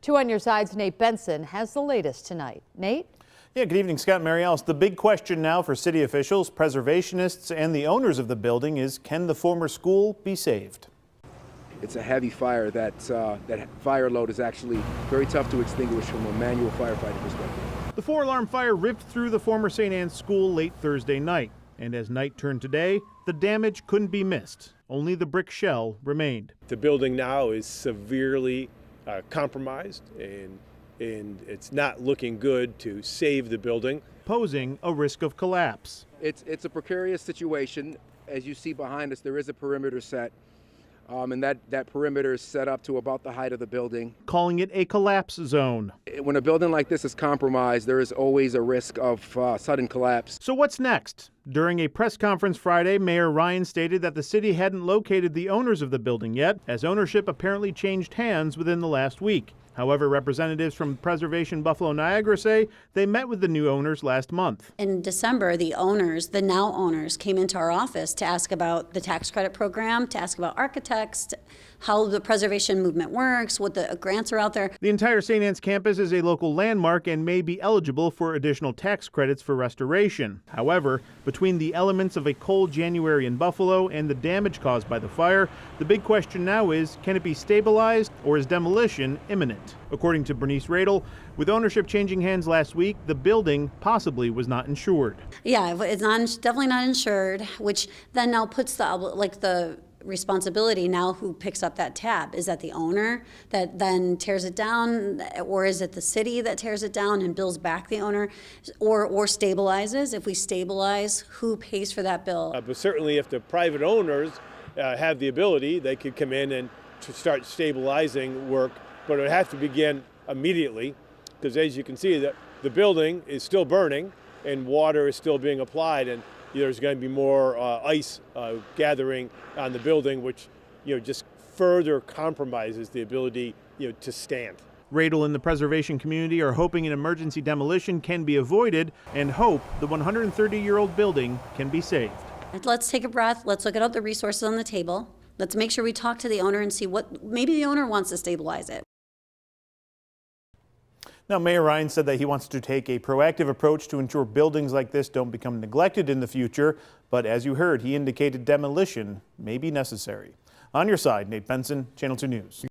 2 on Your Side's Nate Benson has the latest tonight. Nate? Yeah, good evening, Scott and Mary Alice. The big question now for city officials, preservationists, and the owners of the building is, can the former school be saved? It's a heavy fire. That fire load is actually very tough to extinguish from a manual firefighting perspective. The 4-alarm fire ripped through the former St. Anne's school late Thursday night. And as night turned to day, the damage couldn't be missed. Only the brick shell remained. The building now is severely compromised, and it's not looking good to save the building, posing a risk of collapse. It's a precarious situation. As you see behind us, there is a perimeter set. And that perimeter is set up to about the height of the building. Calling it a collapse zone. When a building like this is compromised, there is always a risk of sudden collapse. So what's next? During a press conference Friday, Mayor Ryan stated that the city hadn't located the owners of the building yet, as ownership apparently changed hands within the last week. However, representatives from Preservation Buffalo Niagara say they met with the new owners last month. In December, the now owners, came into our office to ask about the tax credit program, to ask about architects, how the preservation movement works, what the grants are out there. The entire St. Anne's campus is a local landmark and may be eligible for additional tax credits for restoration. However, between the elements of a cold January in Buffalo and the damage caused by the fire, the big question now is, can it be stabilized or is demolition imminent? According to Bernice Radel, with ownership changing hands last week, the building possibly was not insured. Yeah, it's definitely not insured, which then now puts the responsibility now who picks up that tab. Is that the owner that then tears it down, or is it the city that tears it down and bills back the owner, or stabilizes? If we stabilize, who pays for that bill? but certainly if the private owners have the ability, they could come in and start stabilizing work, but it would have to begin immediately, because as you can see, the building is still burning and water is still being applied, and there's going to be more ice gathering on the building, which just further compromises the ability to stand. Radel and the preservation community are hoping an emergency demolition can be avoided and hope the 130-year-old building can be saved. Let's take a breath. Let's look at all the resources on the table. Let's make sure we talk to the owner and see what maybe the owner wants to stabilize it. Now, Mayor Ryan said that he wants to take a proactive approach to ensure buildings like this don't become neglected in the future. But as you heard, he indicated demolition may be necessary. On Your Side, Nate Benson, Channel 2 News.